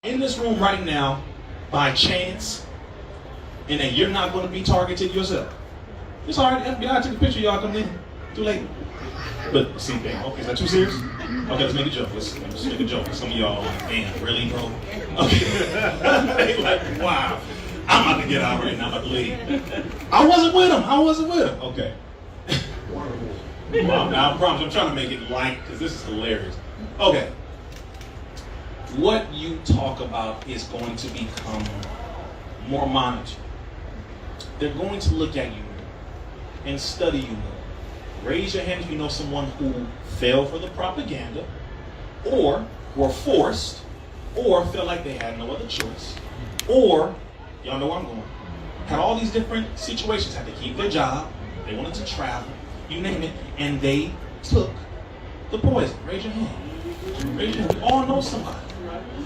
in this room right now by chance and that you're not going to be targeted yourself. It's all right, FBI took a picture of y'all coming in. Too late. But see, okay, is that too serious? Okay, let's make a joke. Let's make a joke. Some of y'all like, damn, really, bro? Okay. Like, wow. I'm about to get out right now. I'm about to leave. I wasn't with him. Okay. Well, now I promise I'm trying to make it light because this is hilarious. Okay. What you talk about is going to become more monitored. They're going to look at you and study you more. Raise your hand if you know someone who fell for the propaganda, or were forced, or felt like they had no other choice, or, y'all know where I'm going, had all these different situations, had to keep their job, they wanted to travel, you name it, and they took the poison. Raise your hand. Raise your hand. We all know somebody.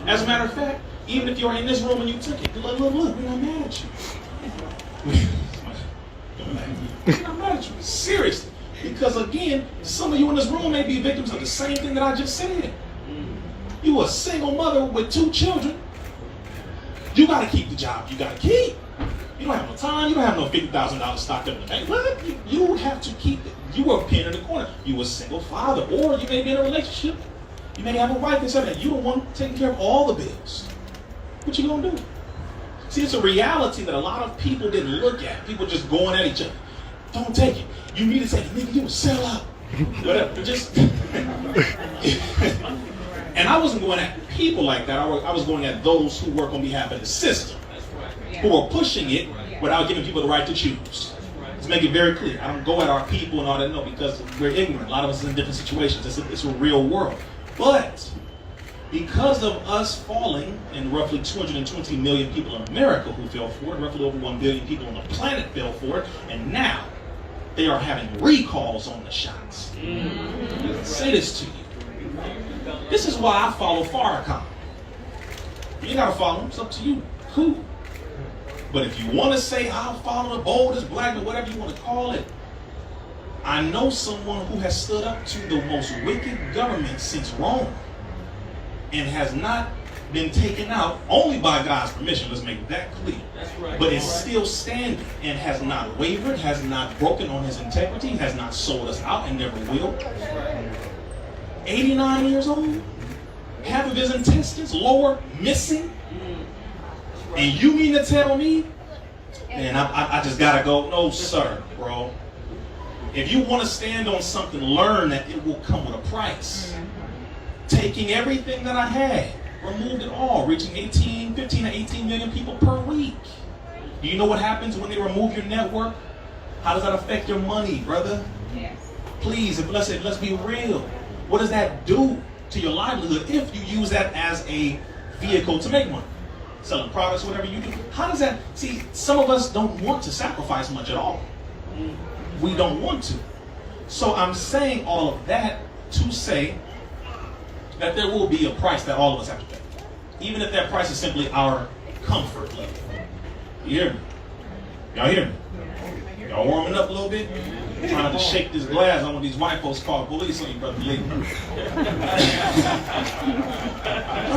As a matter of fact, even if you're in this room and you took it, look, we're not mad at you. We're not mad at you. Seriously. Because again, some of you in this room may be victims of the same thing that I just said. You a single mother with 2 children. You got to keep the job you got to keep. You don't have no time. You don't have no $50,000 stocked up in the bank. What? You have to keep it. You are a pin in the corner. You a single father. Or you may be in a relationship. You may have a wife and something. You don't want taking care of all the bills. What you going to do? See, it's a reality that a lot of people didn't look at. People just going at each other. Don't take it. You need to take it. Nigga, you will sell out. Whatever. Just. And I wasn't going at people like that. I was going at those who work on behalf of the system. Who are pushing it without giving people the right to choose. Let's make it very clear. I don't go at our people and all that, no, because we're ignorant. A lot of us is in different situations. It's a real world. But because of us falling, and roughly 220 million people in America who fell for it, roughly over 1 billion people on the planet fell for it, and now they are having recalls on the shots. I say this to you. This is why I follow Farrakhan. You gotta follow him, it's up to you. Cool. But if you want to say I'll follow the boldest black or whatever you want to call it, I know someone who has stood up to the most wicked government since Rome and has not been taken out only by God's permission. Let's make that clear. But is still standing and has not wavered, has not broken on his integrity, has not sold us out and never will. 89 years old, half of his intestines lower, missing. And you mean to tell me, man, I just gotta go? No, sir, bro. If you want to stand on something, learn that it will come with a price. Taking everything that I had, removed it all, reaching 15 to 18 million people per week. Do you know what happens when they remove your network? How does that affect your money, brother? Yes. Please, let's be real. What does that do to your livelihood if you use that as a vehicle to make money? Selling products, whatever you do. How does that, see, some of us don't want to sacrifice much at all. We don't want to. So I'm saying all of that to say that there will be a price that all of us have to pay. Even if that price is simply our comfort level. You hear me? Y'all hear me? Y'all warming up a little bit? Trying not to shake this glass. I don't want these white folks call police on you, brother Lee. What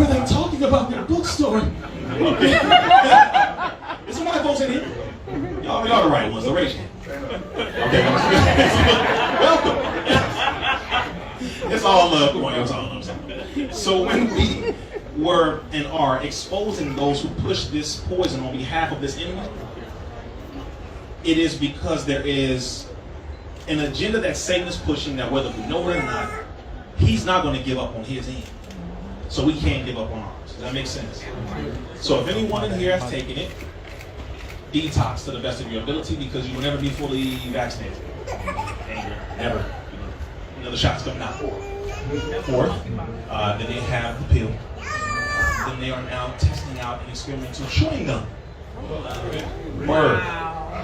are they talking about in the bookstore? Okay. There's some white folks in here. Y'all the right ones. The raise hand. Okay. Welcome. It's all love. Come on, it's all love. So when we were and are exposing those who push this poison on behalf of this enemy, it is because there is an agenda that Satan is pushing that whether we know it or not, he's not going to give up on his end. So we can't give up on ours. Does that make sense? So if anyone in here has taken it, detox to the best of your ability because you will never be fully vaccinated. Never. Another shot's coming out. Fourth, then they have the pill. Then they are now testing out an experimental chewing gum. Word.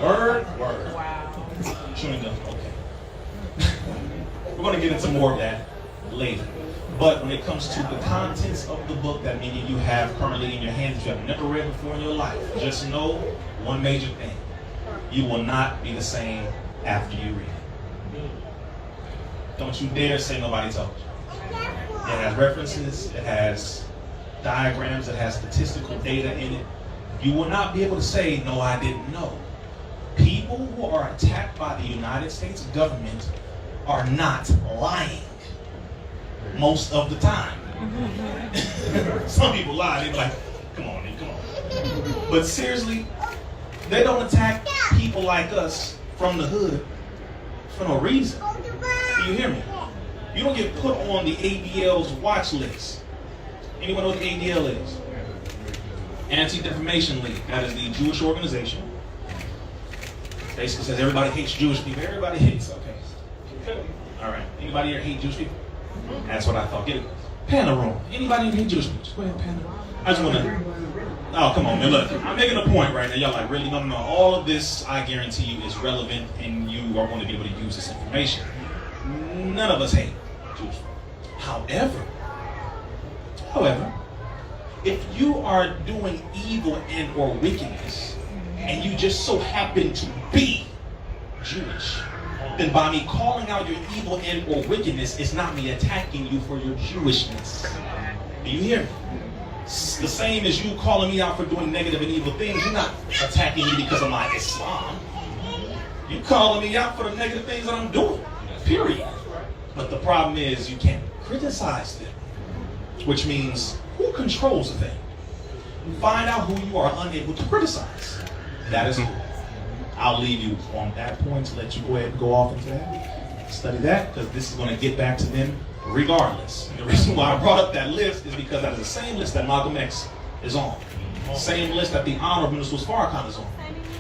Word. Wow. Chewing gum. Okay. We're going to get into more of that later. But when it comes to the contents of the book that many of you have currently in your hands, you have never read before in your life, just know one major thing. You will not be the same after you read it. Don't you dare say nobody told you. It has references, it has diagrams, that has statistical data in it, you will not be able to say, no, I didn't know. People who are attacked by the United States government are not lying most of the time. Some people lie, they're like, come on, man, come on. But seriously, they don't attack people like us from the hood for no reason. Do you hear me? You don't get put on the ADL's watch list. Anyone know what the ADL is? Anti-Defamation League. That is the Jewish organization. Basically says everybody hates Jewish people. Everybody hates, okay. All right. Anybody here hate Jewish people? That's what I thought. Get it. Pan the room. Anybody hate Jewish people? Just go ahead and pan the room. I just want to... Oh, come on, man. Look, I'm making a point right now. Y'all like, really? No. All of this, I guarantee you, is relevant, and you are going to be able to use this information. None of us hate Jewish people. However, if you are doing evil and or wickedness, and you just so happen to be Jewish, then by me calling out your evil and or wickedness, it's not me attacking you for your Jewishness. Do you hear me? It's the same as you calling me out for doing negative and evil things. You're not attacking me because of my Islam. You're calling me out for the negative things that I'm doing. Period. But the problem is you can't criticize them. Which means, who controls a thing? Find out who you are unable to criticize. That is who. I'll leave you on that point to let you go ahead and go off into that. Study that, because this is going to get back to them regardless. And the reason why I brought up that list is because that is the same list that Malcolm X is on. Same list that the Honorable Minister Farrakhan is on.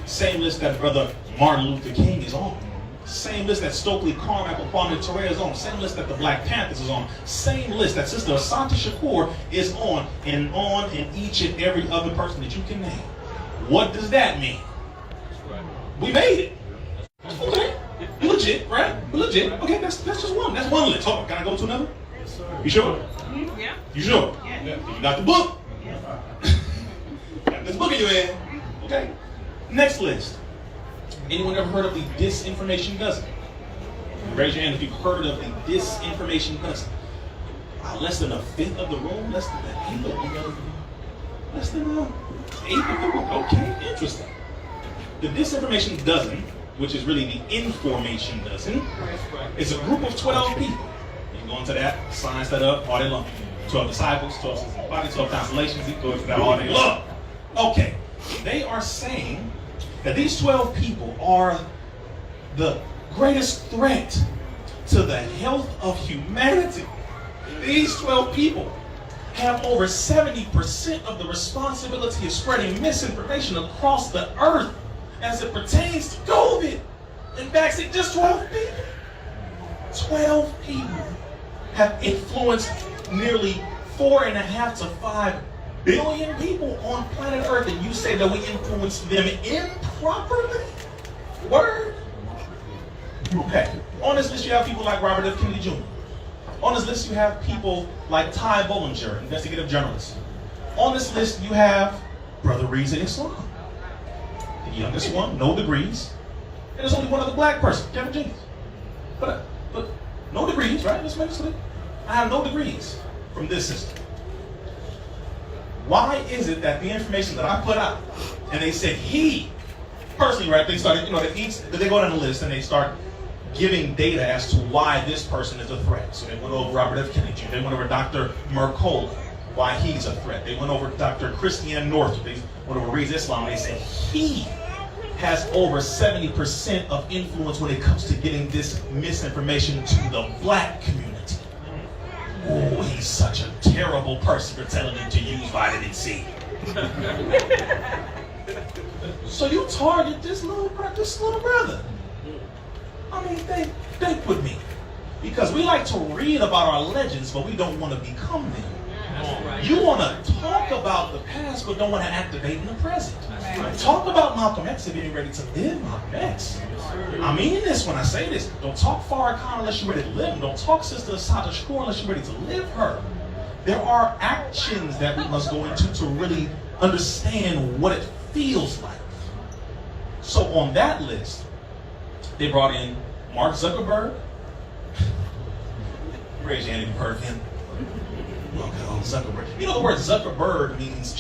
Same list that Brother Martin Luther King is on. Same list that Stokely Carmichael Kwame Ture is on. Same list that the Black Panthers is on. Same list that Sister Asante Shakur is on and each and every other person that you can name. What does that mean? We made it. Okay. You legit, right? You legit. Okay, that's just one. That's one list. Oh, can I go to another? Yes, sir. You sure? Yeah. You sure? Yeah. You got the book? Yeah. Got this book in your hand. Okay. Next list. Anyone ever heard of the disinformation dozen? Raise your hand if you've heard of the disinformation dozen. Less than a fifth of the room? Less than an eighth of the room? Less than an eighth of the room? Okay, interesting. The disinformation dozen, which is really the information dozen, is a group of 12 people. You can go into that, science that up all day long. 12 disciples, 12 systems of body, 12 constellations, you can go into that all day long. Okay, they are saying that these 12 people are the greatest threat to the health of humanity. These 12 people have over 70% of the responsibility of spreading misinformation across the earth as it pertains to COVID. In fact, it's just 12 people. 12 people have influenced nearly 4.5 to 5 billion people on planet Earth, and you say that we influence them improperly? Word? Okay. On this list, you have people like Robert F. Kennedy Jr. On this list, you have people like Ty Bollinger, investigative journalist. On this list, you have Brother Rizza Islam, the youngest one, no degrees. And there's only one other black person, Kevin Jenkins. But no degrees, right? Let's make it clear. I have no degrees from this system. Why is it that the information that I put out, and they said he, personally, right, they started, they go down the list and they start giving data as to why this person is a threat. So they went over Robert F. Kennedy, they went over Dr. Mercola, why he's a threat. They went over Dr. Christiane Northrup, they went over Rizza Islam, and they said he has over 70% of influence when it comes to getting this misinformation to the black community. Oh, he's such a terrible person for telling him to use vitamin C. So you target this little brother. I mean, think with me. Because we like to read about our legends, but we don't want to become them. You want to talk about the past, but don't want to activate in the present. Talk about Malcolm X if you're ready to live Malcolm X. I mean this when I say this. Don't talk Farrakhan unless you're ready to live him. Don't talk Sister Asante Shakur unless you're ready to live her. There are actions that we must go into to really understand what it feels like. So on that list, they brought in Mark Zuckerberg. Raise your hand if you've heard of him. Okay, oh, Zuckerberg. You know the word Zuckerberg means